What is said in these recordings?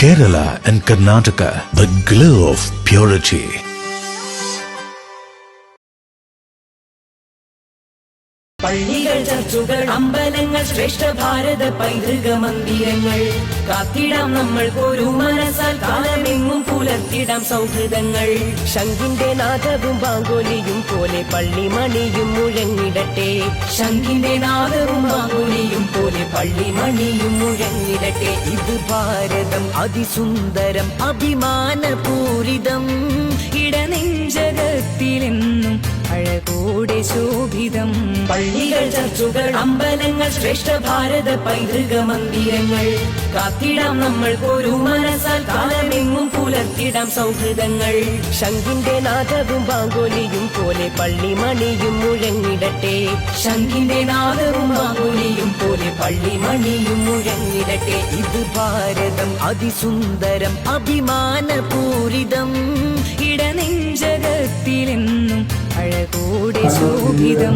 Kerala and Karnataka, the glow of purity. പള്ളികൾ, ചർച്ചുകൾ, അമ്പലങ്ങൾ, ശ്രേഷ്ഠ ഭാരത പൈതൃക മന്ദിരങ്ങൾ കാത്തിടാം നമ്മൾ ഒരു മനസ്സാൽ കാലമെങ്ങും പുലർത്തിടാം സൗഹൃദങ്ങൾ. ശംഖിന്റെ നാദവും ബാങ്കോലിയും പോലെ പള്ളിമണിയും മുഴങ്ങിടട്ടെ. ശംഖിന്റെ നാദവും ബാങ്കോലിയും പോലെ പള്ളിമണിയും മുഴങ്ങിടട്ടെ. ഇത് ഭാരതം അതിസുന്ദരം അഭിമാനപൂരിതം, ഇടനെഞ്ചകത്തിലെന്നും അഴകോടെ ശോഭിതം. പള്ളികൾ, ചർച്ചുകൾ, അമ്പലങ്ങൾ, ശ്രേഷ്ഠ ഭാരത പൈതൃക മന്ദിരങ്ങൾ കാത്തിടാം നമ്മൾ ഒരു മനസ്സാൽ കാലമെങ്ങും പുലർത്തിടാം സൗഹൃദങ്ങൾ. ശംഖിന്റെ നാദവും ബാങ്കോലിയും പോലെ പള്ളിമണിയും മുഴങ്ങിടട്ടെ. ശംഖിന്റെ നാദവും ബാങ്കോലിയും പോലെ പള്ളിമണിയും മുഴങ്ങിടട്ടെ. ഇത് ഭാരതം അതിസുന്ദരം അഭിമാനപൂരിതം, ഇടനെഞ്ചകത്തിലെന്നും അഴകോടെ ശോഭിതം.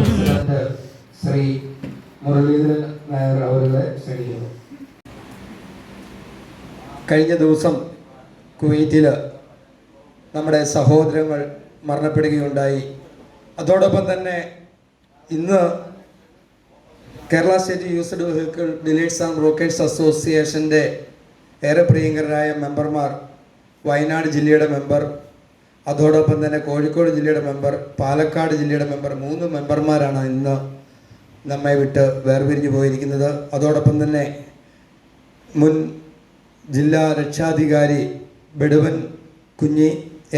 ശ്രീ മുരളീധരൻ നായർ അവരുടെ ക്ഷണിക്കുന്നു. കഴിഞ്ഞ ദിവസം കുവൈറ്റിൽ നമ്മുടെ സഹോദരങ്ങൾ മരണപ്പെടുകയുണ്ടായി. അതോടൊപ്പം തന്നെ ഇന്ന് Kerala state used vehicle dealers and brokers അസോസിയേഷൻ്റെ ഏറെ പ്രിയങ്കരായ മെമ്പർമാർ, വയനാട് ജില്ലയുടെ മെമ്പർ, അതോടൊപ്പം തന്നെ കോഴിക്കോട് ജില്ലയുടെ മെമ്പർ, പാലക്കാട് ജില്ലയുടെ മെമ്പർ, 3 മെമ്പർമാരാണ് ഇന്ന് നമ്മെ വിട്ട് വേർപിരിഞ്ഞു പോയിരിക്കുന്നത്. അതോടൊപ്പം തന്നെ മുൻ ജില്ലാ രക്ഷാധികാരി ബെഡുവൻ കുഞ്ഞി,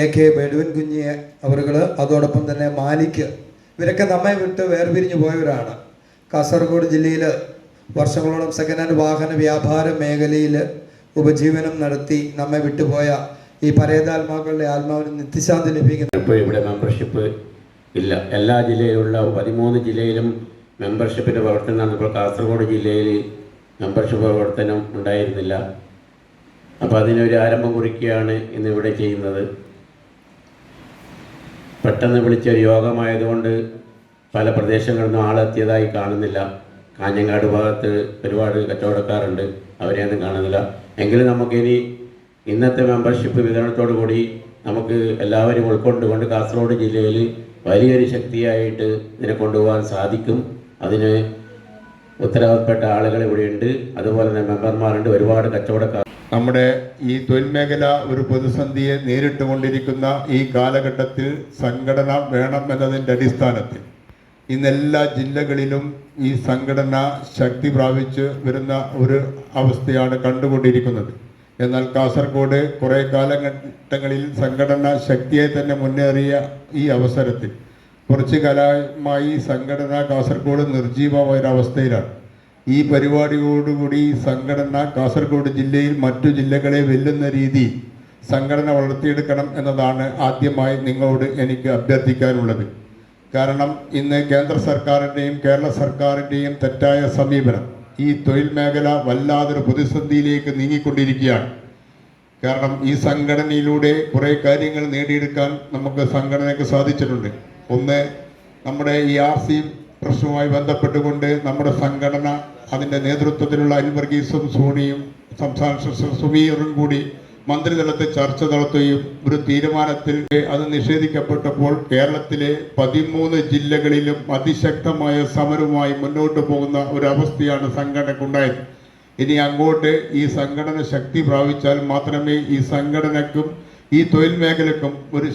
AK ബെഡുവൻ കുഞ്ഞി അവരുകൾ, അതോടൊപ്പം തന്നെ മാലിക്, ഇവരൊക്കെ നമ്മെ വിട്ട് വേർപിരിഞ്ഞു പോയവരാണ്. കാസർഗോഡ് ജില്ലയിൽ വർഷങ്ങളോളം സെക്കൻഡ് ഹാൻഡ് വാഹന വ്യാപാര മേഖലയിൽ ഉപജീവനം നടത്തി നമ്മെ വിട്ടുപോയ ഈ പരേതാത്മാക്കളുടെ ആത്മാവിന് നിത്യശാന്തി ലഭിക്കുന്നു. ഇപ്പോൾ ഇവിടെ മെമ്പർഷിപ്പ് ഇല്ല. എല്ലാ ജില്ലയിലുള്ള 13 ജില്ലയിലും മെമ്പർഷിപ്പിൻ്റെ പ്രവർത്തനം നടന്നപ്പോൾ കാസർഗോഡ് ജില്ലയിൽ മെമ്പർഷിപ്പ് പ്രവർത്തനം ഉണ്ടായിരുന്നില്ല. അപ്പോൾ അതിനൊരു ആരംഭം കുറിക്കുകയാണ് ഇന്നിവിടെ ചെയ്യുന്നത്. പെട്ടെന്ന് വിളിച്ചൊരു യോഗമായതുകൊണ്ട് പല പ്രദേശങ്ങളിൽ നിന്നും ആളെത്തിയതായി കാണുന്നില്ല. കാഞ്ഞങ്ങാട് ഭാഗത്ത് ഒരുപാട് കച്ചവടക്കാരുണ്ട്, അവരെയൊന്നും കാണുന്നില്ല. എങ്കിലും നമുക്കിനി ഇന്നത്തെ മെമ്പർഷിപ്പ് വിതരണത്തോടു കൂടി നമുക്ക് എല്ലാവരും ഉൾക്കൊണ്ടുകൊണ്ട് കാസർഗോഡ് ജില്ലയിൽ വലിയൊരു ശക്തിയായിട്ട് ഇതിനെ കൊണ്ടുപോകാൻ സാധിക്കും. അതിന് ഉത്തരവാദപ്പെട്ട ആളുകൾ ഇവിടെയുണ്ട്, അതുപോലെ തന്നെ മെമ്പർമാരുണ്ട്, ഒരുപാട് കച്ചവടക്കാർ. നമ്മുടെ ഈ തൊഴിൽ മേഖല ഒരു പ്രതിസന്ധിയെ നേരിട്ടുകൊണ്ടിരിക്കുന്ന ഈ കാലഘട്ടത്തിൽ സംഘടന വേണം എന്നതിൻ്റെ അടിസ്ഥാനത്തിൽ ഇന്നെല്ലാ ജില്ലകളിലും ഈ സംഘടന ശക്തി പ്രാപിച്ച് വരുന്ന ഒരു അവസ്ഥയാണ് കണ്ടുകൊണ്ടിരിക്കുന്നത്. എന്നാൽ കാസർഗോഡ് കുറേ കാലഘട്ടങ്ങളിൽ സംഘടന ശക്തിയെ തന്നെ മുന്നേറിയ ഈ അവസരത്തിൽ കുറച്ചു കാലമായി സംഘടന കാസർഗോഡ് നിർജീവമായൊരവസ്ഥയിലാണ്. ഈ പരിപാടിയോടുകൂടി സംഘടന കാസർഗോഡ് ജില്ലയിൽ മറ്റു ജില്ലകളെ വെല്ലുന്ന രീതിയിൽ സംഘടന വളർത്തിയെടുക്കണം എന്നതാണ് ആദ്യമായി നിങ്ങളോട് എനിക്ക് അഭ്യർത്ഥിക്കാനുള്ളത്. കാരണം ഇന്ന് കേന്ദ്ര സർക്കാരിൻ്റെയും കേരള സർക്കാരിൻ്റെയും തെറ്റായ സമീപനം ഈ തൊഴിൽ മേഖല വല്ലാതൊരു പ്രതിസന്ധിയിലേക്ക് നീങ്ങിക്കൊണ്ടിരിക്കുകയാണ്. കാരണം ഈ സംഘടനയിലൂടെ കുറേ കാര്യങ്ങൾ നേടിയെടുക്കാൻ നമുക്ക് സംഘടനയ്ക്ക് സാധിച്ചിട്ടുണ്ട്. ഒന്ന്, നമ്മുടെ ഈ RC പ്രശ്നവുമായി ബന്ധപ്പെട്ടുകൊണ്ട് നമ്മുടെ സംഘടന അതിൻ്റെ നേതൃത്വത്തിലുള്ള അനിൽ വർഗീസും സോണിയും സംസ്ഥാന സുമീറും കൂടി മന്ത്രിതലത്തിൽ ചർച്ച നടത്തുകയും ഒരു തീരുമാനത്തിൽ അത് നിഷേധിക്കപ്പെട്ടപ്പോൾ കേരളത്തിലെ 13 ജില്ലകളിലും അതിശക്തമായ സമരവുമായി മുന്നോട്ട് പോകുന്ന ഒരവസ്ഥയാണ് സംഘടനക്കുണ്ടായത്. ഇനി അങ്ങോട്ട് ഈ സംഘടന ശക്തി പ്രാപിച്ചാൽ മാത്രമേ ഈ സംഘടനയ്ക്കും ഈ തൊഴിൽ മേഖലയ്ക്കും ഒരു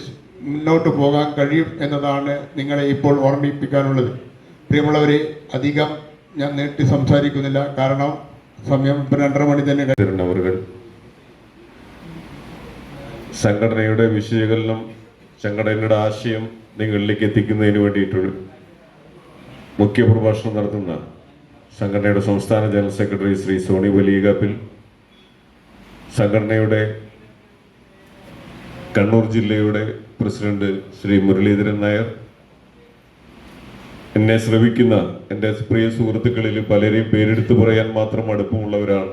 മുന്നോട്ട് പോകാൻ കഴിയും എന്നതാണ് നിങ്ങളെ ഇപ്പോൾ ഓർമ്മിപ്പിക്കാനുള്ളത്. പ്രിയമുള്ളവരെ, അധികം ഞാൻ നീട്ടി സംസാരിക്കുന്നില്ല, കാരണം സമയം 2:30 മണി തന്നെ. സംഘടനയുടെ വിശകലനം, സംഘടനയുടെ ആശയം നിങ്ങളിലേക്ക് എത്തിക്കുന്നതിന് വേണ്ടിയിട്ടൊരു മുഖ്യപ്രഭാഷണം നടത്തുന്ന സംഘടനയുടെ സംസ്ഥാന ജനറൽ സെക്രട്ടറി ശ്രീ സോണി വലിയകാപ്പിൽ, സംഘടനയുടെ കണ്ണൂർ ജില്ലയുടെ പ്രസിഡന്റ് ശ്രീ മുരളീധരൻ നായർ, എന്നെ ശ്രവിക്കുന്ന എൻ്റെ പ്രിയ സുഹൃത്തുക്കളിൽ പലരെയും പേരെടുത്ത് പറയാൻ മാത്രം അടുപ്പമുള്ളവരാണ്.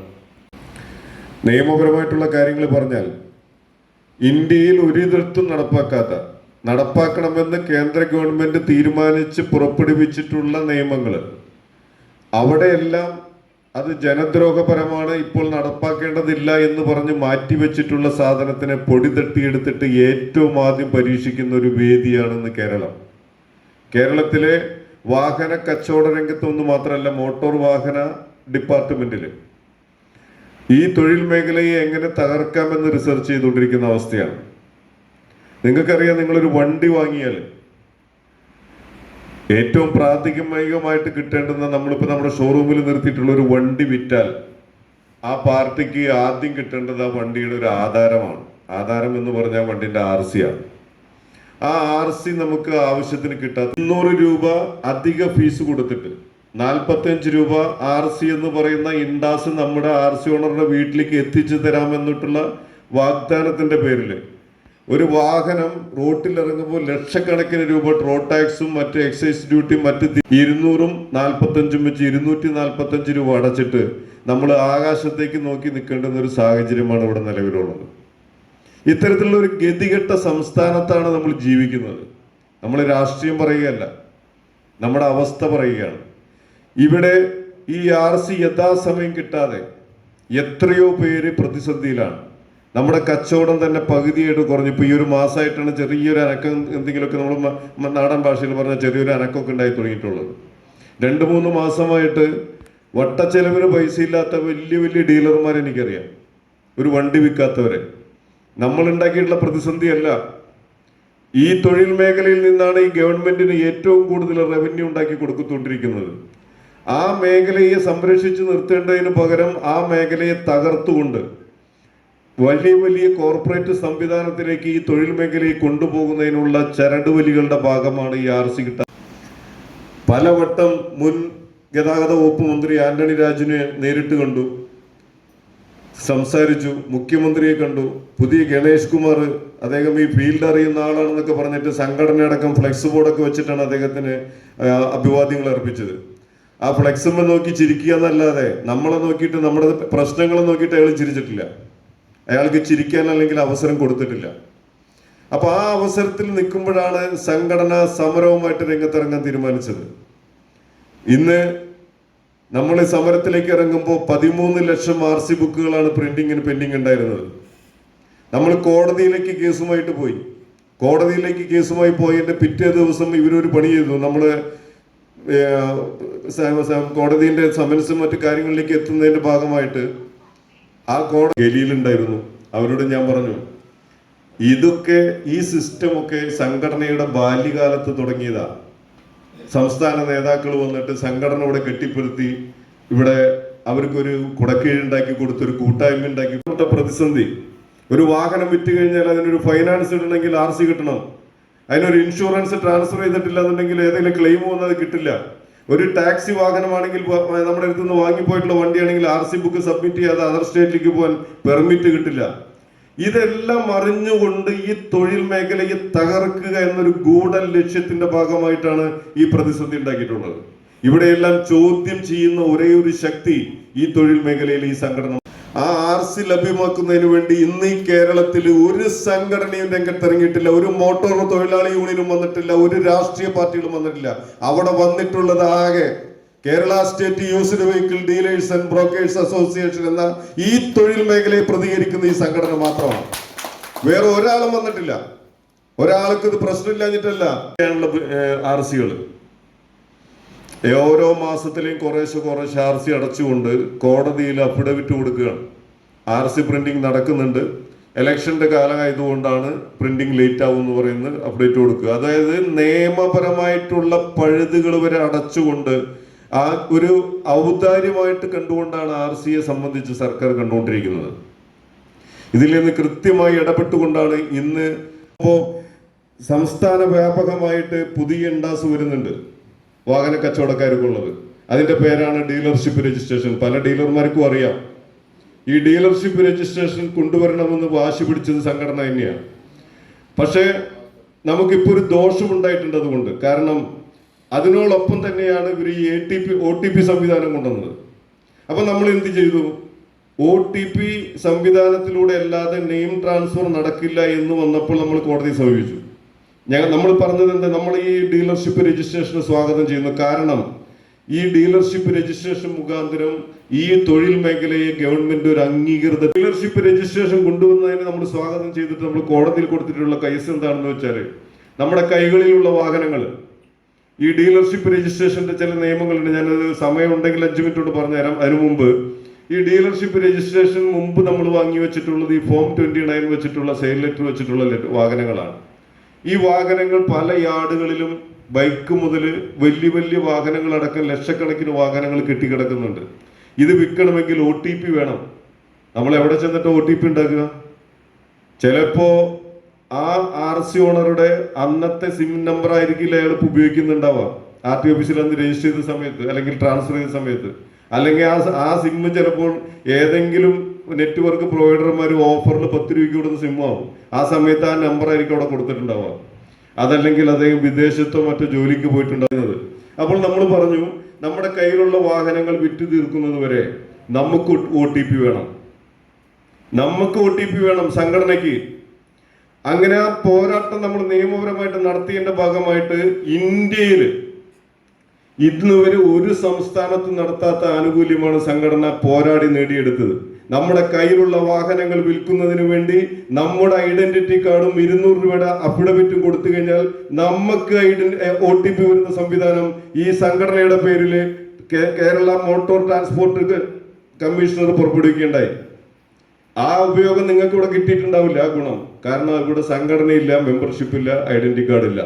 നിയമപരമായിട്ടുള്ള കാര്യങ്ങൾ പറഞ്ഞാൽ ഇന്ത്യയിൽ ഒരിടത്തും നടപ്പാക്കണമെന്ന് കേന്ദ്ര ഗവൺമെന്റ് തീരുമാനിച്ച് പുറപ്പെടുവിച്ചിട്ടുള്ള നിയമങ്ങൾ അവിടെയെല്ലാം അത് ജനദ്രോഹപരമാണ്, ഇപ്പോൾ നടപ്പാക്കേണ്ടതില്ല എന്ന് പറഞ്ഞ് മാറ്റിവെച്ചിട്ടുള്ള സാധനത്തിനെ പൊടി തട്ടിയെടുത്തിട്ട് ഏറ്റവും ആദ്യം പരീക്ഷിക്കുന്ന ഒരു വേദിയാണെന്ന് കേരളം. കേരളത്തിലെ വാഹന കച്ചവട രംഗത്തൊന്നും മാത്രമല്ല, മോട്ടോർ വാഹന ഡിപ്പാർട്ട്മെന്റിൽ ഈ തൊഴിൽ മേഖലയെ എങ്ങനെ തകർക്കാമെന്ന് റിസർച്ച് ചെയ്തുകൊണ്ടിരിക്കുന്ന അവസ്ഥയാണ്. നിങ്ങൾക്കറിയാം, നിങ്ങളൊരു വണ്ടി വാങ്ങിയാൽ ഏറ്റവും പ്രാഥമികമായിട്ട് കിട്ടേണ്ടുന്ന, നമ്മളിപ്പോൾ നമ്മുടെ ഷോറൂമിൽ നിർത്തിയിട്ടുള്ള ഒരു വണ്ടി വിറ്റാൽ ആ പാർട്ടിക്ക് ആദ്യം കിട്ടേണ്ടത് ആ വണ്ടിയുടെ ഒരു ആധാരമാണ്. ആധാരം എന്ന് പറഞ്ഞാൽ വണ്ടിൻ്റെ RC ആണ്. ആ RC നമുക്ക് ആവശ്യത്തിന് കിട്ടാത്ത 300 രൂപ അധിക ഫീസ് കൊടുത്തിട്ട് 45 രൂപ RC എന്ന് പറയുന്ന ഇൻഡാസ് നമ്മുടെ RC ഓണറുടെ വീട്ടിലേക്ക് എത്തിച്ചു തരാമെന്നിട്ടുള്ള വാഗ്ദാനത്തിന്റെ പേരിൽ ഒരു വാഹനം റോട്ടിൽ ഇറങ്ങുമ്പോൾ ലക്ഷക്കണക്കിന് രൂപ റോഡ് ടാക്സും മറ്റ് എക്സൈസ് ഡ്യൂട്ടിയും മറ്റ് 245 വെച്ച് 245 രൂപ അടച്ചിട്ട് നമ്മൾ ആകാശത്തേക്ക് നോക്കി നിൽക്കേണ്ടുന്ന ഒരു സാഹചര്യമാണ് ഇവിടെ നിലവിലുള്ളത്. ഇത്തരത്തിലുള്ള ഒരു ഗതികെട്ട സംസ്ഥാനത്താണ് നമ്മൾ ജീവിക്കുന്നത്. നമ്മൾ രാഷ്ട്രീയം പറയുകയല്ല, നമ്മുടെ അവസ്ഥ പറയുകയാണ്. ഇവിടെ ഈ RC യഥാസമയം കിട്ടാതെ എത്രയോ പേര് പ്രതിസന്ധിയിലാണ്. നമ്മുടെ കച്ചവടം തന്നെ പകുതിയായിട്ട് കുറഞ്ഞു. ഇപ്പോൾ ഈ ഒരു മാസമായിട്ടാണ് ചെറിയൊരു അനക്കം, എന്തെങ്കിലുമൊക്കെ നമ്മൾ നാടൻ ഭാഷയിൽ പറഞ്ഞ ചെറിയൊരു അനക്കമൊക്കെ ഉണ്ടായി തുടങ്ങിയിട്ടുള്ളത്. 2-3 മാസമായിട്ട് വട്ടച്ചെലവിന് പൈസ ഇല്ലാത്ത വലിയ വലിയ ഡീലർമാരെ എനിക്കറിയാം, ഒരു വണ്ടി വിൽക്കാത്തവരെ. നമ്മൾ ഉണ്ടാക്കിയിട്ടുള്ള പ്രതിസന്ധിയല്ല, ഈ തൊഴിൽ മേഖലയിൽ നിന്നാണ് ഈ ഗവൺമെന്റിന് ഏറ്റവും കൂടുതൽ റവന്യൂ ഉണ്ടാക്കി കൊടുത്തുകൊണ്ടിരിക്കുന്നത്. ആ മേഖലയെ സംരക്ഷിച്ച് നിർത്തേണ്ടതിന് പകരം ആ മേഖലയെ തകർത്തുകൊണ്ട് വലിയ വലിയ കോർപ്പറേറ്റ് സംവിധാനത്തിലേക്ക് ഈ തൊഴിൽ മേഖലയെ കൊണ്ടുപോകുന്നതിനുള്ള ചരടുവലികളുടെ ഭാഗമാണ് ഈ RC കിട്ടാൻ. പലവട്ടം മുൻ ഗതാഗത വകുപ്പ് മന്ത്രി ആന്റണി രാജുവിനെ നേരിട്ട് കണ്ടു, സംസാരിച്ചു, മുഖ്യമന്ത്രിയെ കണ്ടു. പുതിയ ഗണേഷ് കുമാർ, അദ്ദേഹം ഈ ഫീൽഡ് അറിയുന്ന ആളാണെന്നൊക്കെ പറഞ്ഞിട്ട് സംഘടനയടക്കം ഫ്ലെക്സ് ബോർഡൊക്കെ വെച്ചിട്ടാണ് അദ്ദേഹത്തിന് അഭിവാദ്യങ്ങൾ അർപ്പിച്ചത്. ആ ഫ്ലെക്സുമ്മ നോക്കി ചിരിക്കുക എന്നല്ലാതെ നമ്മളെ നോക്കിയിട്ട്, നമ്മുടെ പ്രശ്നങ്ങളെ നോക്കിയിട്ട് അയാൾ ചിരിച്ചിട്ടില്ല. അയാൾക്ക് ചിരിക്കാൻ അല്ലെങ്കിൽ അവസരം കൊടുത്തിട്ടില്ല. അപ്പൊ ആ അവസരത്തിൽ നിൽക്കുമ്പോഴാണ് സംഘടന സമരവുമായിട്ട് രംഗത്തിറങ്ങാൻ തീരുമാനിച്ചത്. ഇന്ന് നമ്മൾ സമരത്തിലേക്ക് ഇറങ്ങുമ്പോൾ 13 ലക്ഷം RC ബുക്കുകളാണ് പ്രിന്റിങ്ങിന് പെൻഡിങ് ഉണ്ടായിരുന്നത്. നമ്മൾ കോടതിയിലേക്ക് കേസുമായിട്ട് പോയി. കോടതിയിലേക്ക് കേസുമായി പോയതിന്റെ പിറ്റേ ദിവസം ഇവരൊരു പണി ചെയ്തു. നമ്മൾ കോടതിന്റെ സമൻസും മറ്റു കാര്യങ്ങളിലേക്ക് എത്തുന്നതിന്റെ ഭാഗമായിട്ട് ആ കോടതി ഗലിയിലുണ്ടായിരുന്നു. അവരോട് ഞാൻ പറഞ്ഞു, ഇതൊക്കെ ഈ സിസ്റ്റമൊക്കെ സംഘടനയുടെ ബാല്യകാലത്ത് തുടങ്ങിയതാ. സംസ്ഥാന നേതാക്കൾ വന്നിട്ട് സംഘടന ഇവിടെ കെട്ടിപ്പടുത്തി, ഇവിടെ അവർക്കൊരു കുടക്കീഴുണ്ടാക്കി കൊടുത്തൊരു കൂട്ടായ്മ ഉണ്ടാക്കി കൊടുത്ത പ്രതിസന്ധി. ഒരു വാഹനം വിറ്റ് കഴിഞ്ഞാൽ അതിനൊരു ഫൈനാൻസ് ഇടണമെങ്കിൽ RC കിട്ടണം. അതിനൊരു ഇൻഷുറൻസ് ട്രാൻസ്ഫർ ചെയ്തിട്ടില്ല എന്നുണ്ടെങ്കിൽ ഏതെങ്കിലും ക്ലെയിം വന്നത് കിട്ടില്ല. ഒരു ടാക്സി വാഹനമാണെങ്കിൽ, നമ്മുടെ അടുത്ത് നിന്ന് വാങ്ങിപ്പോയിട്ടുള്ള വണ്ടിയാണെങ്കിൽ RC ബുക്ക് സബ്മിറ്റ് ചെയ്യാതെ അതർ സ്റ്റേറ്റിലേക്ക് പോകാൻ പെർമിറ്റ് കിട്ടില്ല. ഇതെല്ലാം അറിഞ്ഞുകൊണ്ട് ഈ തൊഴിൽ മേഖലയെ തകർക്കുക എന്നൊരു ഗൂഢ ലക്ഷ്യത്തിന്റെ ഭാഗമായിട്ടാണ് ഈ പ്രതിസന്ധി ഉണ്ടാക്കിയിട്ടുള്ളത്. ഇവിടെയെല്ലാം ചോദ്യം ചെയ്യുന്ന ഒരേ ഒരു ശക്തി ഈ തൊഴിൽ മേഖലയിൽ ഈ സംഘടന. ആ RC ലഭ്യമാക്കുന്നതിന് വേണ്ടി ഇന്ന് ഈ കേരളത്തിൽ ഒരു സംഘടനയും രംഗത്തിറങ്ങിയിട്ടില്ല. ഒരു മോട്ടോർ തൊഴിലാളി യൂണിയനും വന്നിട്ടില്ല, ഒരു രാഷ്ട്രീയ പാർട്ടികളും വന്നിട്ടില്ല. അവിടെ വന്നിട്ടുള്ളത് ആകെ Kerala state used vehicle dealers and brokers association എന്ന ഈ തൊഴിൽ മേഖലയെ പ്രതികരിക്കുന്ന ഈ സംഘടന മാത്രമാണ്. വേറെ ഒരാളും വന്നിട്ടില്ല. ഒരാൾക്ക് ഇത് പ്രശ്നമില്ലാഞ്ഞിട്ടല്ല. RCകൾ ഓരോ മാസത്തിലെയും കുറേശ്ശെ RC അടച്ചുകൊണ്ട് കോടതിയിൽ അഫിഡവിറ്റ് കൊടുക്കുകയാണ്. RC പ്രിന്റിംഗ് നടക്കുന്നുണ്ട്, ഇലക്ഷന്റെ കാലമായതുകൊണ്ടാണ് പ്രിന്റിംഗ് ലേറ്റ് ആവും എന്ന് പറയുന്നത് അപ്ഡേറ്റ് കൊടുക്കുക. അതായത് നിയമപരമായിട്ടുള്ള പഴുതുകൾ വരെ അടച്ചുകൊണ്ട് ആ ഒരു ഔദാര്യമായിട്ട് കണ്ടുകൊണ്ടാണ് RCയെ സംബന്ധിച്ച് സർക്കാർ കണ്ടുകൊണ്ടിരിക്കുന്നത്. ഇതിൽ നിന്ന് കൃത്യമായി ഇടപെട്ടുകൊണ്ടാണ് ഇന്ന് ഇപ്പോൾ സംസ്ഥാന വ്യാപകമായിട്ട് പുതിയ ഇൻഡാസ് വരുന്നുണ്ട് വാഹന കച്ചവടക്കാർക്കുള്ളത്. അതിന്റെ പേരാണ് ഡീലർഷിപ്പ് രജിസ്ട്രേഷൻ. പല ഡീലർമാർക്കും അറിയാം. ഈ ഡീലർഷിപ്പ് രജിസ്ട്രേഷൻ കൊണ്ടുവരണമെന്ന് വാശി പിടിച്ചത് സംഘടന തന്നെയാണ്. പക്ഷേ നമുക്കിപ്പോൾ ഒരു ദോഷമുണ്ടായിട്ടുണ്ട് അതുകൊണ്ട്. കാരണം അതിനോടൊപ്പം തന്നെയാണ് ഇവർ ഈ OTP സംവിധാനം കൊണ്ടുവന്നത്. അപ്പൊ നമ്മൾ എന്ത് ചെയ്തു? OTP സംവിധാനത്തിലൂടെ അല്ലാതെ നെയിം ട്രാൻസ്ഫർ നടക്കില്ല എന്ന് വന്നപ്പോൾ നമ്മൾ കോടതിയെ സമീപിച്ചു. നമ്മൾ പറഞ്ഞത് എന്താ, നമ്മൾ ഈ ഡീലർഷിപ്പ് രജിസ്ട്രേഷന് സ്വാഗതം ചെയ്യുന്നു. കാരണം ഈ ഡീലർഷിപ്പ് രജിസ്ട്രേഷൻ മുഖാന്തരം ഈ തൊഴിൽ മേഖലയെ ഗവൺമെന്റ് ഒരു അംഗീകൃത ഡീലർഷിപ്പ് രജിസ്ട്രേഷൻ കൊണ്ടുവന്നതിന് നമ്മൾ സ്വാഗതം ചെയ്തിട്ട് നമ്മൾ കോടതിയിൽ കൊടുത്തിട്ടുള്ള കേസ് എന്താണെന്ന് വെച്ചാൽ നമ്മുടെ കൈകളിലുള്ള വാഹനങ്ങൾ ഈ ഡീലർഷിപ്പ് രജിസ്ട്രേഷന്റെ ചില നിയമങ്ങളുണ്ട്. ഞാനത് സമയമുണ്ടെങ്കിൽ 5 മിനിറ്റ് കൊണ്ട് പറഞ്ഞുതരാം. അതിനു മുമ്പ് ഈ ഡീലർഷിപ്പ് രജിസ്ട്രേഷൻ മുമ്പ് നമ്മൾ വാങ്ങി വെച്ചിട്ടുള്ളത് ഈ ഫോം 29 വെച്ചിട്ടുള്ള സെയിൽ ലെറ്റർ വെച്ചിട്ടുള്ള വാഹനങ്ങളാണ്. ഈ വാഹനങ്ങൾ പല യാർഡുകളിലും ബൈക്ക് മുതൽ വലിയ വലിയ വാഹനങ്ങളടക്കം ലക്ഷക്കണക്കിന് വാഹനങ്ങൾ കെട്ടിക്കിടക്കുന്നുണ്ട്. ഇത് വിൽക്കണമെങ്കിൽ OTP വേണം. നമ്മൾ എവിടെ ചെന്നിട്ട് OTP ഉണ്ടാക്കുക? ചിലപ്പോ ആ RC ഓണറുടെ അന്നത്തെ സിം നമ്പർ ആയിരിക്കില്ല അയാൾ ഉപയോഗിക്കുന്നുണ്ടാവാം. RT ഓഫീസിൽ അന്ന് രജിസ്റ്റർ ചെയ്ത സമയത്ത് അല്ലെങ്കിൽ ട്രാൻസ്ഫർ ചെയ്ത സമയത്ത്, അല്ലെങ്കിൽ ആ സിം ചിലപ്പോൾ ഏതെങ്കിലും നെറ്റ്വർക്ക് പ്രൊവൈഡർമാർ ഓഫറിൽ 10 രൂപയ്ക്ക് കൊടുത്ത സിമ്മാവും. ആ സമയത്ത് ആ നമ്പർ ആയിരിക്കും അവിടെ കൊടുത്തിട്ടുണ്ടാവുക. അതല്ലെങ്കിൽ അദ്ദേഹം വിദേശത്തോ മറ്റോ ജോലിക്ക് പോയിട്ടുണ്ടാകുന്നത്. അപ്പോൾ നമ്മൾ പറഞ്ഞു, നമ്മുടെ കയ്യിലുള്ള വാഹനങ്ങൾ വിറ്റ് തീർക്കുന്നത് വരെ നമുക്ക് OTP വേണം. നമുക്ക് OTP വേണം സംഘടനയ്ക്ക്. അങ്ങനെ ആ പോരാട്ടം നമ്മൾ നിയമപരമായിട്ട് നടത്തിയതിന്റെ ഭാഗമായിട്ട് ഇന്ത്യയിൽ ഇന്നുവരെ ഒരു സംസ്ഥാനത്ത് നടത്താത്ത ആനുകൂല്യമാണ് സംഘടന പോരാടി നേടിയെടുത്തത്. നമ്മുടെ കയ്യിലുള്ള വാഹനങ്ങൾ വിൽക്കുന്നതിന് വേണ്ടി നമ്മുടെ ഐഡന്റിറ്റി കാർഡും 200 രൂപയുടെ അഫിഡവിറ്റും കൊടുത്തു കഴിഞ്ഞാൽ നമുക്ക് OTP വരുന്ന സംവിധാനം ഈ സംഘടനയുടെ പേരിൽ കേരള മോട്ടോർ ട്രാൻസ്പോർട്ട് കമ്മീഷണർ പുറപ്പെടുവിക്കുകയുണ്ടായി. ആ ഉപയോഗം നിങ്ങൾക്ക് ഇവിടെ കിട്ടിയിട്ടുണ്ടാവില്ല. ആ ഗുണം കാരണം ഇവിടെ സംഘടനയില്ല, മെമ്പർഷിപ്പ് ഇല്ല, ഐഡന്റിറ്റി കാർഡ് ഇല്ല.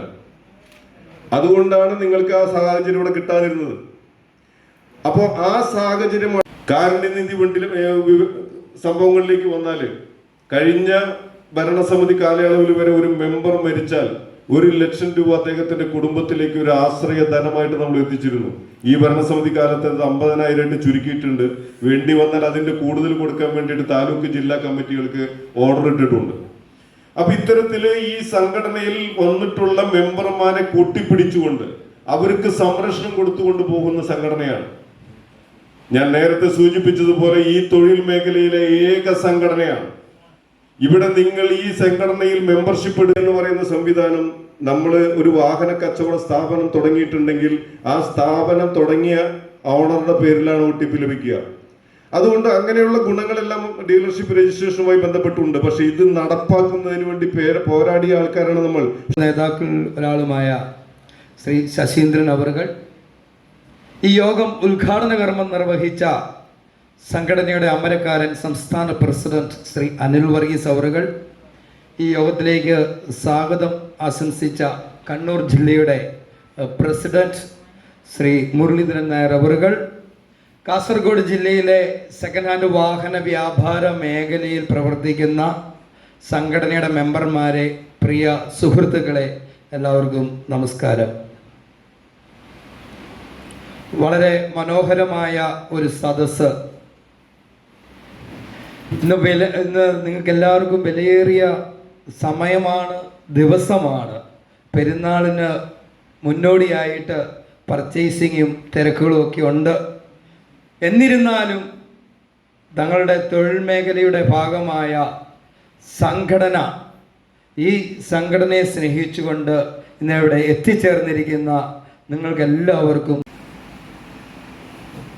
അതുകൊണ്ടാണ് നിങ്ങൾക്ക് ആ സാഹചര്യം ഇവിടെ കിട്ടാതിരുന്നത്. അപ്പോൾ ആ സാഹചര്യം കാരുണ്യനിധി സംഭവങ്ങളിലേക്ക് വന്നാൽ, കഴിഞ്ഞ ഭരണസമിതി കാലയളവിൽ വരെ ഒരു മെമ്പർ മരിച്ചാൽ 1 ലക്ഷം രൂപ അദ്ദേഹത്തിന്റെ കുടുംബത്തിലേക്ക് ഒരു ആശ്രയ ധനമായിട്ട് നമ്മൾ എത്തിച്ചിരുന്നു. ഈ ഭരണസമിതി കാലത്ത് 50,000 ചുരുക്കിയിട്ടുണ്ട്. വേണ്ടി വന്നാൽ അതിന്റെ കൂടുതൽ കൊടുക്കാൻ വേണ്ടിയിട്ട് താലൂക്ക് ജില്ലാ കമ്മിറ്റികൾക്ക് ഓർഡർ ഇട്ടിട്ടുണ്ട്. അപ്പൊ ഇത്തരത്തില് ഈ സംഘടനയിൽ വന്നിട്ടുള്ള മെമ്പർമാരെ കൂട്ടിപ്പിടിച്ചുകൊണ്ട് അവർക്ക് സംരക്ഷണം കൊടുത്തുകൊണ്ട് പോകുന്ന സംഘടനയാണ്. ഞാൻ നേരത്തെ സൂചിപ്പിച്ചതുപോലെ ഈ തൊഴിൽ മേഖലയിലെ ഏക സംഘടനയാണ്. ഇവിടെ നിങ്ങൾ ഈ സംഘടനയിൽ മെമ്പർഷിപ്പ് ഇടുക എന്ന് പറയുന്ന സംവിധാനം, നമ്മൾ ഒരു വാഹന കച്ചവട സ്ഥാപനം തുടങ്ങിയിട്ടുണ്ടെങ്കിൽ ആ സ്ഥാപനം തുടങ്ങിയ ഓണറുടെ പേരിലാണ് OTP ലഭിക്കുക. അതുകൊണ്ട് അങ്ങനെയുള്ള ഗുണങ്ങളെല്ലാം ഡീലർഷിപ്പ് രജിസ്ട്രേഷനുമായി ബന്ധപ്പെട്ടുണ്ട്. പക്ഷെ ഇത് നടപ്പാക്കുന്നതിന് വേണ്ടി പോരാടിയ ആൾക്കാരാണ് നമ്മൾ. നേതാക്കൾ ഒരാളുമായ ശ്രീ ശശീന്ദ്രൻ അവർകൾ, ഈ യോഗം ഉദ്ഘാടന കർമ്മം നിർവഹിച്ച സംഘടനയുടെ അമരക്കാരൻ സംസ്ഥാന പ്രസിഡന്റ് ശ്രീ അനിൽ വർഗീസ് അവറുകൾ, ഈ യോഗത്തിലേക്ക് സ്വാഗതം ആശംസിച്ച കണ്ണൂർ ജില്ലയുടെ പ്രസിഡന്റ് ശ്രീ മുരളീധരൻ നായർ അവറുകൾ, കാസർഗോഡ് ജില്ലയിലെ സെക്കൻഡ് ഹാൻഡ് വാഹന വ്യാപാര മേഖലയിൽ പ്രവർത്തിക്കുന്ന സംഘടനയുടെ മെമ്പർമാരെ, പ്രിയ സുഹൃത്തുക്കളെ, എല്ലാവർക്കും നമസ്കാരം. വളരെ മനോഹരമായ ഒരു സദസ്സ്. ഇന്ന് നിങ്ങൾക്ക് എല്ലാവർക്കും വിലയേറിയ സമയമാണ്, ദിവസമാണ്. പെരുന്നാളിന് മുന്നോടിയായിട്ട് പർച്ചേസിങ്ങും തിരക്കുകളും ഒക്കെ ഉണ്ട്. എന്നിരുന്നാലും തങ്ങളുടെ തൊഴിൽ മേഖലയുടെ ഭാഗമായ സംഘടന, ഈ സംഘടനയെ സ്നേഹിച്ചുകൊണ്ട് ഇന്നിവിടെ എത്തിച്ചേർന്നിരിക്കുന്ന നിങ്ങൾക്കെല്ലാവർക്കും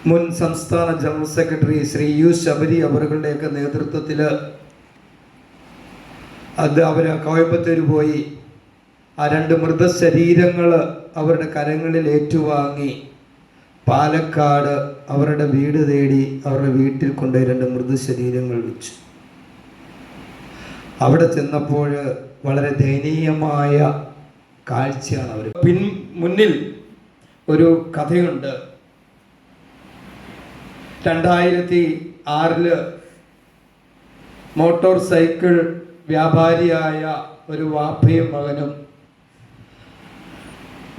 മുൻ സംസ്ഥാന general secretary Shri U Sabari അവരുടെയൊക്കെ നേതൃത്വത്തിൽ അവർ കോയമ്പത്തൂർ പോയി ആ 2 മൃതശരീരങ്ങൾ അവരുടെ കരങ്ങളിൽ ഏറ്റുവാങ്ങി പാലക്കാട് അവരുടെ വീട് തേടി അവരുടെ വീട്ടിൽ കൊണ്ടുപോയി 2 മൃതശരീരങ്ങൾ വെച്ചു. അവിടെ ചെന്നപ്പോൾ വളരെ ദയനീയമായ കാഴ്ചയാണ്. അവർ മുന്നിൽ ഒരു കഥയുണ്ട്. 2006 മോട്ടോർ സൈക്കിൾ വ്യാപാരിയായ ഒരു വാപ്പയും മകനും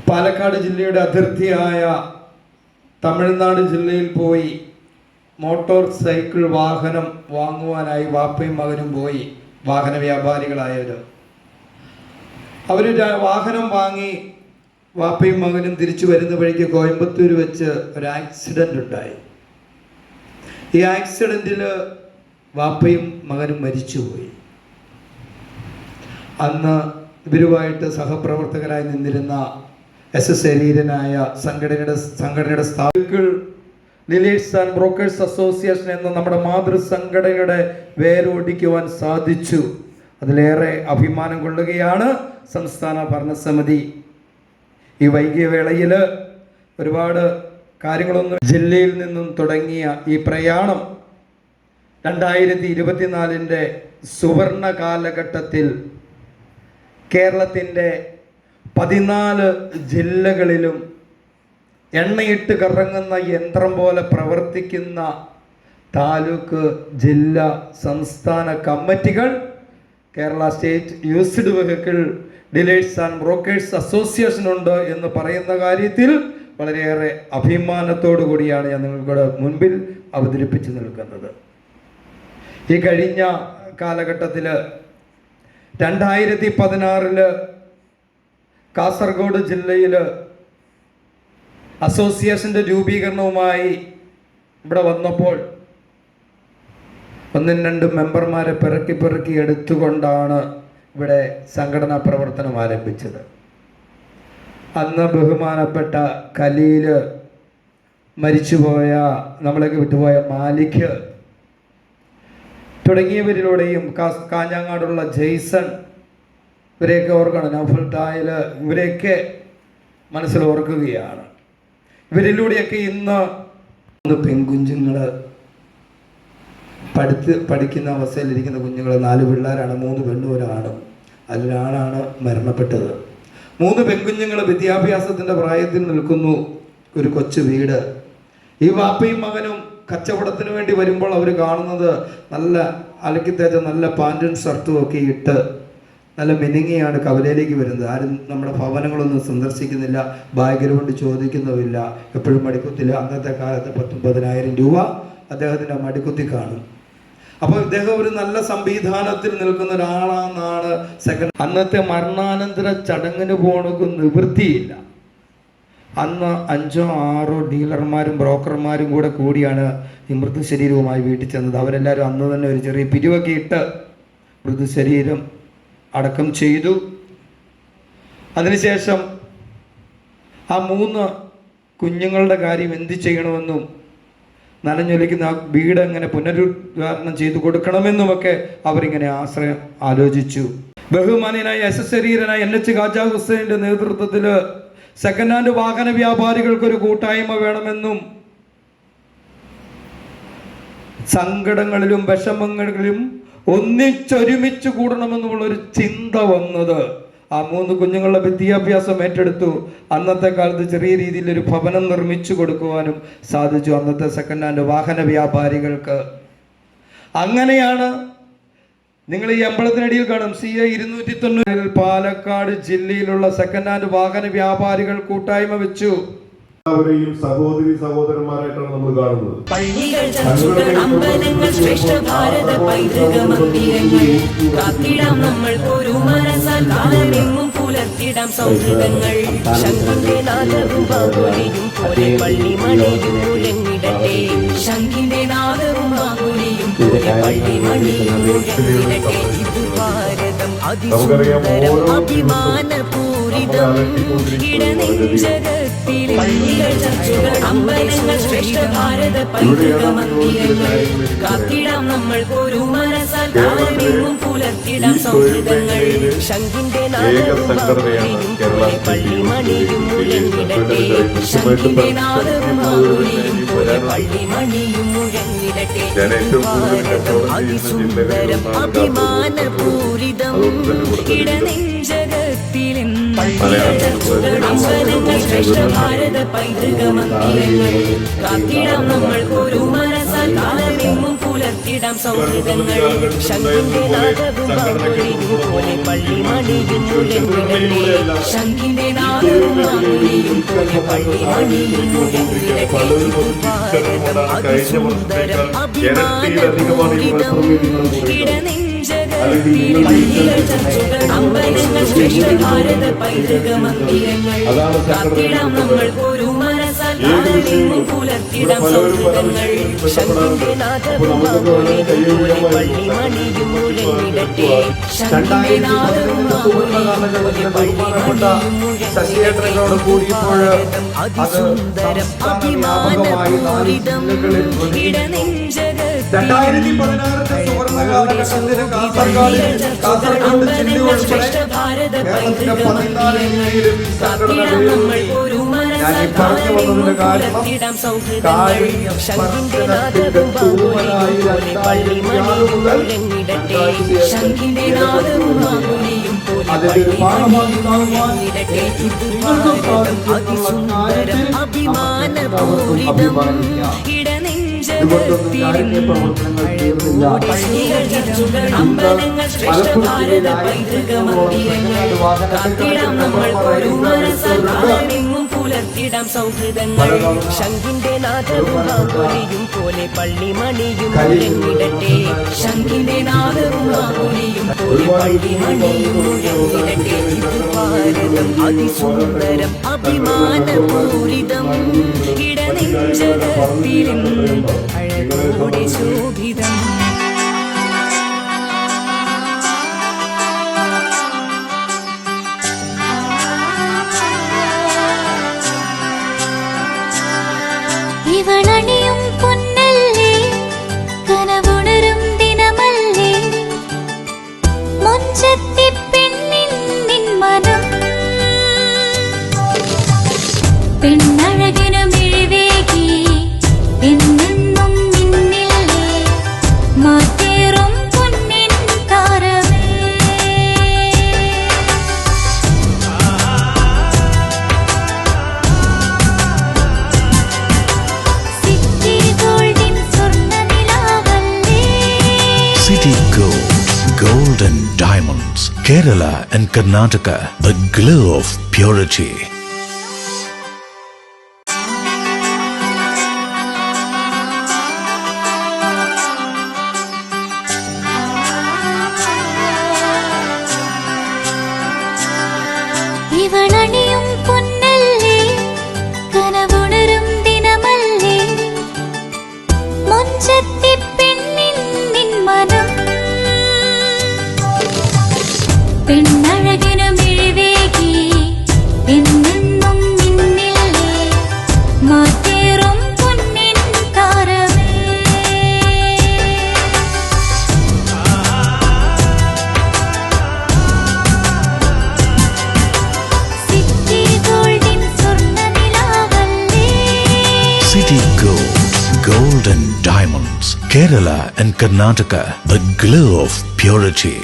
പാലക്കാട് ജില്ലയുടെ അതിർത്തിയായ തമിഴ്നാട് ജില്ലയിൽ പോയി മോട്ടോർ സൈക്കിൾ വാഹനം വാങ്ങുവാനായി വാപ്പയും മകനും പോയി. വാഹന വ്യാപാരികളായവർ അവർ വാഹനം വാങ്ങി വാപ്പയും മകനും തിരിച്ചു വരുന്ന വഴിക്ക് കോയമ്പത്തൂർ വെച്ച് ഒരു ആക്സിഡൻ്റ് ഉണ്ടായി. ഈ ആക്സിഡൻറ്റിൽ വാപ്പയും മകനും മരിച്ചുപോയി. അന്ന് ഇവരുമായിട്ട് സഹപ്രവർത്തകരായി നിന്നിരുന്ന ശരീരനായ സംഘടനയുടെ സ്ഥാപകർ ഡീലേഴ്സ് ആൻഡ് ബ്രോക്കേഴ്സ് അസോസിയേഷൻ എന്ന നമ്മുടെ മാതൃസംഘടനയുടെ വേരോടിക്കുവാൻ സാധിച്ചു. അതിലേറെ അഭിമാനം കൊള്ളുകയാണ് സംസ്ഥാന ഭരണസമിതി. ഈ വൈകിയ വേളയിൽ ഒരുപാട് കാര്യങ്ങളൊന്നും ജില്ലയിൽ നിന്നും തുടങ്ങിയ ഈ പ്രയാണം 2024 സുവർണ കാലഘട്ടത്തിൽ കേരളത്തിൻ്റെ 14 ജില്ലകളിലും എണ്ണയിട്ട് കറങ്ങുന്ന യന്ത്രം പോലെ പ്രവർത്തിക്കുന്ന താലൂക്ക്, ജില്ലാ, സംസ്ഥാന കമ്മിറ്റികൾ, Kerala state used vehicle dealers and brokers association ഉണ്ട് എന്ന് പറയുന്ന കാര്യത്തിൽ വളരെയേറെ അഭിമാനത്തോടു കൂടിയാണ് ഞാൻ നിങ്ങളുടെ മുൻപിൽ അവതരിപ്പിച്ചു നിൽക്കുന്നത്. ഈ കഴിഞ്ഞ കാലഘട്ടത്തിൽ 2016 കാസർഗോഡ് ജില്ലയിൽ അസോസിയേഷൻ്റെ രൂപീകരണവുമായി ഇവിടെ വന്നപ്പോൾ 1-2 മെമ്പർമാരെ പെറുക്കി എടുത്തുകൊണ്ടാണ് ഇവിടെ സംഘടനാ പ്രവർത്തനം ആരംഭിച്ചത്. അന്ന് ബഹുമാനപ്പെട്ട ഖലീൽ, മരിച്ചുപോയ നമ്മളൊക്കെ വിട്ടുപോയ മാലിക് തുടങ്ങിയവരിലൂടെയും കാഞ്ഞങ്ങാടുള്ള ജെയ്സൺ, ഇവരെയൊക്കെ ഓർക്കണം, നൗഫൽ തായൽ, ഇവരെയൊക്കെ മനസ്സിൽ ഓർക്കുകയാണ്. ഇവരിലൂടെയൊക്കെ ഇന്ന് പെൺകുഞ്ഞുങ്ങൾ പഠിക്കുന്ന അവസ്ഥയിലിരിക്കുന്ന കുഞ്ഞുങ്ങൾ 4 പിള്ളേരാണ്, 3 പെണ്ണും 1 ആണും. അതിലൊരാണാണ് മരണപ്പെട്ടത്. 3 പെൺകുഞ്ഞുങ്ങൾ വിദ്യാഭ്യാസത്തിൻ്റെ പ്രായത്തിൽ നിൽക്കുന്നു. ഒരു കൊച്ചു വീട്. ഈ വാപ്പയും മകനും കച്ചവടത്തിന് വേണ്ടി വരുമ്പോൾ അവർ കാണുന്നത് നല്ല അലക്കി തേച്ച നല്ല പാൻറ്റും ഷർട്ടും ഒക്കെ ഇട്ട് നല്ല മിനുങ്ങിയാണ് കവലയിലേക്ക് വരുന്നത്. ആരും നമ്മുടെ ഭവനങ്ങളൊന്നും സന്ദർശിക്കുന്നില്ല, ബാഗ് കൊണ്ട് ചോദിക്കുന്നുമില്ല, എപ്പോഴും മടിക്കുത്തില്ല. അന്നത്തെ കാലത്ത് 10,000 രൂപ അദ്ദേഹത്തിൻ്റെ മടിക്കുത്തി കാണും. അപ്പോൾ ഇദ്ദേഹം ഒരു നല്ല സംവിധാനത്തിൽ നിൽക്കുന്ന ഒരാളാണെന്നാണ് അന്നത്തെ മരണാനന്തര ചടങ്ങിന് പോണക്ക് നിവൃത്തിയില്ല. അന്ന് 5-6 ഡീലർമാരും ബ്രോക്കർമാരും കൂടിയാണ് ഈ മൃതശരീരവുമായി വീട്ടിൽ ചെന്നത്. അവരെല്ലാവരും അന്ന് തന്നെ ഒരു ചെറിയ പിരിവൊക്കെ ഇട്ട് മൃതശരീരം അടക്കം ചെയ്തു. അതിനുശേഷം ആ 3 കുഞ്ഞുങ്ങളുടെ കാര്യം എന്ത് ചെയ്യണമെന്നും നനഞ്ഞൊലിക്കുന്ന ആ വീട് എങ്ങനെ പുനരുദ്ധാരണം ചെയ്തു കൊടുക്കണമെന്നുമൊക്കെ അവരിങ്ങനെ ആലോചിച്ചു. ബഹുമാന്യനായ ശരീരനായ NH ഖാജ ഹുസൈൻ്റെ നേതൃത്വത്തിൽ സെക്കൻഡ് ഹാൻഡ് വാഹന വ്യാപാരികൾക്കൊരു കൂട്ടായ്മ വേണമെന്നും സങ്കടങ്ങളിലും വിഷമങ്ങളിലും ഒന്നിച്ചൊരുമിച്ച് കൂടണമെന്നുമുള്ളൊരു ചിന്ത വന്നത് ആ 3 കുഞ്ഞുങ്ങളുടെ വിദ്യാഭ്യാസം ഏറ്റെടുത്തു. അന്നത്തെ കാലത്ത് ചെറിയ രീതിയിൽ ഒരു ഭവനം നിർമ്മിച്ചു കൊടുക്കുവാനും സാധിച്ചു അന്നത്തെ സെക്കൻഡ് ഹാൻഡ് വാഹന വ്യാപാരികൾക്ക്. അങ്ങനെയാണ് നിങ്ങൾ ഈ അമ്പലത്തിനടിയിൽ കാണും CI 290 പാലക്കാട് ജില്ലയിലുള്ള സെക്കൻഡ് ഹാൻഡ് വാഹന വ്യാപാരികൾ കൂട്ടായ്മ വെച്ചു. എല്ലാവരെയും സഹോദരി സഹോദരന്മാരായിട്ടാണ് നമ്മൾ കാണുന്നത്. പള്ളികൾ, ചർച്ചുകൾ, അമ്പലങ്ങൾ, ശ്രേഷ്ഠ ഭാരത പൈതൃക മന്ദിരങ്ങൾ കാത്തിടാം നമ്മൾ ഒരു മനസ്സാൽ, കാലമെങ്ങും പുലർത്തിടാം സൗഹൃദങ്ങൾ. ശംഖിന്റെ നാദവും ബാഹുലിയും പോലെ പള്ളിമണിയും മുഴങ്ങിടട്ടെ. ശംഖിന്റെ നാദവും ബാഹുലിയും പോലെ പള്ളിമണിയും മുഴങ്ങിടട്ടെ. ഇത് ഭാരതം അതിസുന്ദരം അഭിമാനപൂരിതം ഇടനെഞ്ചകത്തിൽ. പള്ളികൾ, ചർച്ചുകൾ, അമ്പലങ്ങൾ, ശ്രേഷ്ഠ ഭാരത പൈതൃക മന്ദിരങ്ങൾ കാത്തിടാം നമ്മൾ ഒരു മനസ്സാൽ, കാലമെങ്ങും പുലർത്തിടാം സൗഹൃദങ്ങൾ. ശംഖിന്റെ നാദവും ബാഹുലിയും പോലെ പള്ളിമണിയും മുഴങ്ങിടട്ടെ. ശംഖിന്റെ നാദവും ബാഹുലിയും പോലെ പള്ളിമണിയും മുഴങ്ങിടട്ടെ. ഭാരതം അതിസുന്ദരം അഭിമാനപൂരിതം ഇടനെഞ്ചകത്തിലെന്നും. അമ്പലങ്ങൾ, ശ്രേഷ്ഠ ഭാരത പൈതൃക മന്ദിരങ്ങൾ കാത്തിടാം നമ്മൾ ഒരു മനസ്സാൽ, കാലമെങ്ങും പുലർത്തിടാം സൗഹൃദങ്ങൾ. ശംഖിന്റെ നാദവും ബാഹുലിയും പോലെ പള്ളിമണിയും മുഴങ്ങിടട്ടെ. ശംഖിന്റെ നാദവും ബാഹുലിയും പോലെ പള്ളിമണിയും മുഴങ്ങിടട്ടെ. ഭാരതം അതിസുന്ദരം അഭിമാനപൂരിതം ഇടനെഞ്ചകത്തിൽ. പള്ളികൾ, ചർച്ചുകൾ, അമ്പലങ്ങൾ, ശ്രേഷ്ഠ ഭാരത പൈതൃക മന്ദിരങ്ങൾ കാത്തിടാം നമ്മൾ ഒരു മനസ്സാൽ, കാലമെങ്ങും പുലർത്തിടാം സൗഹൃദങ്ങൾ ശംഖിന്റെ നാദവും ആമോദിയും പോലെ പള്ളിമണിയും മുഴങ്ങിടട്ടെ ശംഖിന്റെ നാദവും ആമോദിയും പോലെ പള്ളിമണിയും മുഴങ്ങിടട്ടെ ഭാരതം അതിസുന്ദരം അഭിമാനപൂരിതം ഇടനെഞ്ചകത്തിൽ അമ്പലങ്ങൾ ശ്രേഷ്ഠ ഭാരത പൈതൃകമന്ദിരങ്ങൾ കാത്തിടാം നമ്മൾ ഒരു മനസ്സാകാലമെങ്ങും പുലർത്തിടാം സൗഹൃദങ്ങൾ ശംഖിന്റെ നാദവും ആമോദിയും പോലെ പള്ളിമണിയും മുഴങ്ങിടട്ടെ ശംഖിന്റെ നാദവും ആമോദിയും പോലെ പള്ളിമണിയും മുഴങ്ങിടട്ടെ ഇത് ഭാരതം അതിസുന്ദരം അഭിമാനപൂരിതം അമ്പലങ്ങൾ ശ്രേഷ്ഠ ഭാരത പൈതൃകമന്ദിരങ്ങൾ കാത്തിടാം നമ്മൾ ഒരു മനസ്സാകാലമെങ്ങും പുലർത്തിടാം സൗഹൃദങ്ങൾ ശംഖിന്റെ നാദവും ആമോദിയും പോലെ പള്ളിമണിയും മുഴങ്ങിടട്ടെ ശംഖിന്റെ നാദവും ആമോദിയും പോലെ പള്ളിമണിയും മുഴങ്ങിടട്ടെ ഇത് ഭാരതം അതിസുന്ദരം അഭിമാനപൂരിതം ഇടനെഞ്ചകത്തിലും അഴകോടെ ശോഭിതം ഇവളണിയും പൊന്നല്ലേ കനവുണരും ദിനമല്ലേ മുഞ്ചത്തി പെണ്ണിൻ നിൻ മനം പെണ്ണഴകിനു മിഴിവേകി എന്നെന്നും നിന്നില്ലേ മാറ്റേറും പൊന്നിൻ താരമേ സിറ്റി ഗോൾഡിൻ സ്വർണ്ണനിലാവല്ലേ City Gold, Gold and Diamonds, Kerala and Karnataka, the glow of purity. ഇവളണിയും പൊന്നല്ലേ കനവുണരും ദിനമല്ലേ മുഞ്ചത്തി പെണ്ണിൻ നിൻ മനം പെണ്ണഴകിനു മിഴിവേകി എന്നെന്നും നിന്നില്ലേ മാറ്റേറും പൊന്നിൻ താരമേ സിറ്റി ഗോൾഡിൻ സ്വർണ്ണനിലാവല്ലേ City Gold, Gold and Diamonds, Kerala and Karnataka, the glow of purity.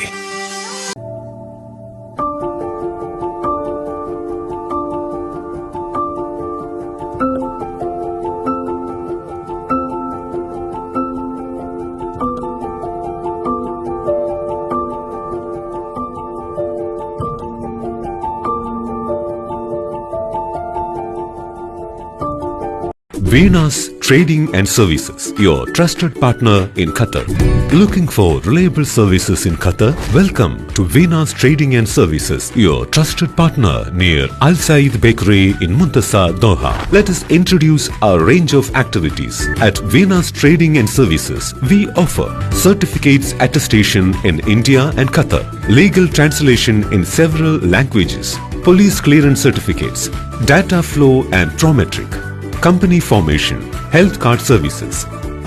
Venus Trading and Services, your trusted partner in Qatar. Looking for reliable services in Qatar? Welcome to Venus Trading and Services, your trusted partner near Al Said Bakery in Muntasa, Doha. Let us introduce our range of activities. At Venus Trading and Services, we offer certificates attestation in India and Qatar, legal translation in several languages, police clearance certificates, data flow and prometric, company formation, health card services.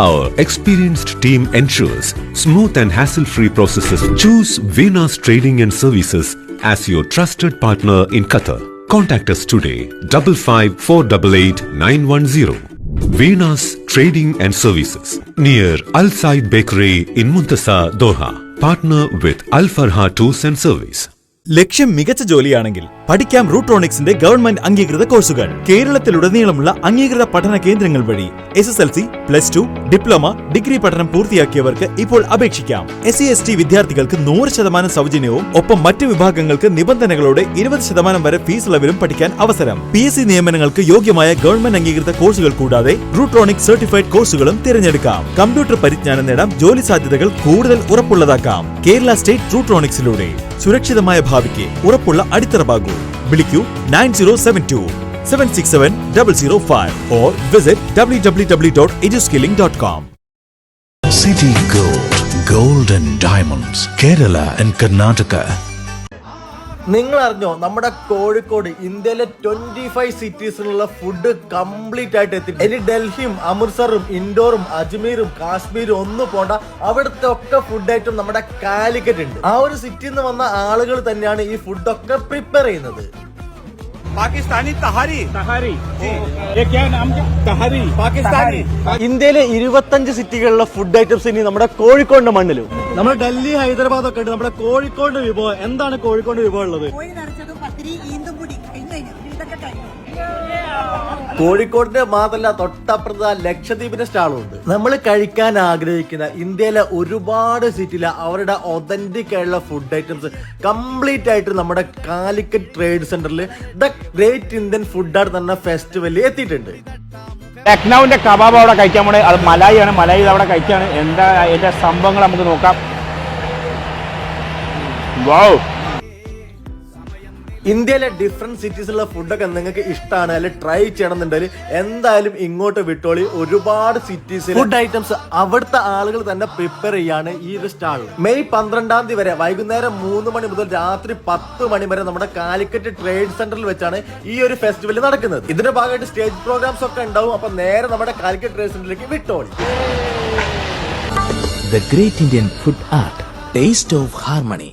Our experienced team ensures smooth and hassle-free processes. Choose Venus Trading and Services as your trusted partner in Qatar. Contact us today 55488910. Venus Trading and Services near Al Said Bakery in Muntasa, Doha. Partner with Al Farha Tours and Service. ലക്ഷ്യം മികച്ച ജോലിയാണെങ്കിൽ പഠിക്കാം റൂട്രോണിക്സിന്റെ government അംഗീകൃത കോഴ്സുകൾ. കേരളത്തിലുടനീളമുള്ള അംഗീകൃത പഠന കേന്ദ്രങ്ങൾ വഴി SSLC, +2, diploma, degree പഠനം പൂർത്തിയാക്കിയവർക്ക് ഇപ്പോൾ അപേക്ഷിക്കാം. SC/ST വിദ്യാർത്ഥികൾക്ക് 100% സൗജന്യവും ഒപ്പം മറ്റ് വിഭാഗങ്ങൾക്ക് നിബന്ധനകളോടെ 20% വരെ ഫീസ് ഇളവിലും പഠിക്കാൻ അവസരം. PSC നിയമനങ്ങൾക്ക് യോഗ്യമായ ഗവൺമെന്റ് അംഗീകൃത കോഴ്സുകൾ കൂടാതെ റൂട്രോണിക്സ് സർട്ടിഫൈഡ് കോഴ്സുകളും തിരഞ്ഞെടുക്കാം. കമ്പ്യൂട്ടർ പരിജ്ഞാനം നേടാം, ജോലി സാധ്യതകൾ കൂടുതൽ ഉറപ്പുള്ളതാക്കാം. കേരള സ്റ്റേറ്റ് റൂട്രോണിക്സിലൂടെ സുരക്ഷിതമായ ഭാവിക്ക് ഉറപ്പുള്ള അടിത്തറ പാകൂ. വിളിക്കൂ 9072 767-005 or visit www.eduskilling.com. City Gold, Gold and Diamonds, Kerala and Karnataka. നിങ്ങൾ അറിഞ്ഞോ, നമ്മുടെ കോഴിക്കോട് ഇന്ത്യയിലെ 25 സിറ്റീസിലുള്ള ഫുഡ് കംപ്ലീറ്റ് ആയിട്ട് എത്തി. ഇനി ഡൽഹിയും അമൃത്സറും ഇൻഡോറും അജ്മീറും കാശ്മീരും ഒന്നും പോണ്ട, അവിടുത്തെ ഒക്കെ ഫുഡ് ഐറ്റം നമ്മുടെ കാലിക്കറ്റ് ഉണ്ട്. ആ ഒരു സിറ്റിയിൽ നിന്ന് വന്ന ആളുകൾ തന്നെയാണ് ഈ ഫുഡൊക്കെ പ്രിപ്പയർ ചെയ്യുന്നത്. ഇന്ത്യയിലെ 25 സിറ്റികളിലെ ഫുഡ് ഐറ്റംസ് ഇനി നമ്മുടെ കോഴിക്കോടിന്റെ മണ്ണിലും. നമ്മുടെ ഡൽഹി, ഹൈദരാബാദ് ഒക്കെ ഉണ്ട്. നമ്മുടെ കോഴിക്കോടിന്റെ വിഭവം എന്താണ്? കോഴിക്കോട് വിഭവം ഉള്ളത് കോഴിക്കോടിന്റെ മാത്രമല്ല, തൊട്ടപ്പുറത്ത് ലക്ഷദ്വീപിന്റെ സ്റ്റാളും ഉണ്ട്. നമ്മൾ കഴിക്കാൻ ആഗ്രഹിക്കുന്ന ഇന്ത്യയിലെ ഒരുപാട് സിറ്റിയിലെ അവരുടെ ഒതന്റിക് ആയിട്ടുള്ള ഫുഡ് ഐറ്റംസ് കംപ്ലീറ്റ് ആയിട്ട് നമ്മുടെ കാലിക്കറ്റ് ട്രേഡ് സെന്ററിൽ the great Indian food art എന്ന ഫെസ്റ്റിവലിൽ എത്തിയിട്ടുണ്ട്. ലക്നൌവിന്റെ കബാബ് അവിടെ കഴിക്കാൻ പോണേ, അത് മലായിയാണ്. മലായി അവിടെ കഴിക്കാണ്. എന്താ അതിന്റെ സംഭവങ്ങൾ നമുക്ക് നോക്കാം. വൗ! ഇന്ത്യയിലെ ഡിഫറെന്റ് സിറ്റീസിലുള്ള ഫുഡൊക്കെ നിങ്ങൾക്ക് ഇഷ്ടമാണ് അല്ലെങ്കിൽ ട്രൈ ചെയ്യണമെന്നുണ്ടെങ്കിൽ എന്തായാലും ഇങ്ങോട്ട് വിട്ടോളി. ഒരുപാട് സിറ്റീസിൽ ഫുഡ് ഐറ്റംസ് അവിടുത്തെ ആളുകൾ തന്നെ പ്രിപ്പയർ ചെയ്യാണ് ഈ ഒരു സ്റ്റാൾ. മെയ് 12-ാം തീയതി വരെ വൈകുന്നേരം 3 മണി മുതൽ രാത്രി 10 മണി വരെ നമ്മുടെ കാലിക്കറ്റ് ട്രേഡ് സെന്ററിൽ വെച്ചാണ് ഈ ഒരു ഫെസ്റ്റിവൽ നടക്കുന്നത്. ഇതിന്റെ ഭാഗമായിട്ട് സ്റ്റേജ് പ്രോഗ്രാംസ് ഒക്കെ ഉണ്ടാവും. അപ്പൊ നേരെ നമ്മുടെ കാലിക്കറ്റ് ട്രേഡ് സെന്ററിലേക്ക് വിട്ടോളി. The Great Indian Food Art, Taste of Harmony.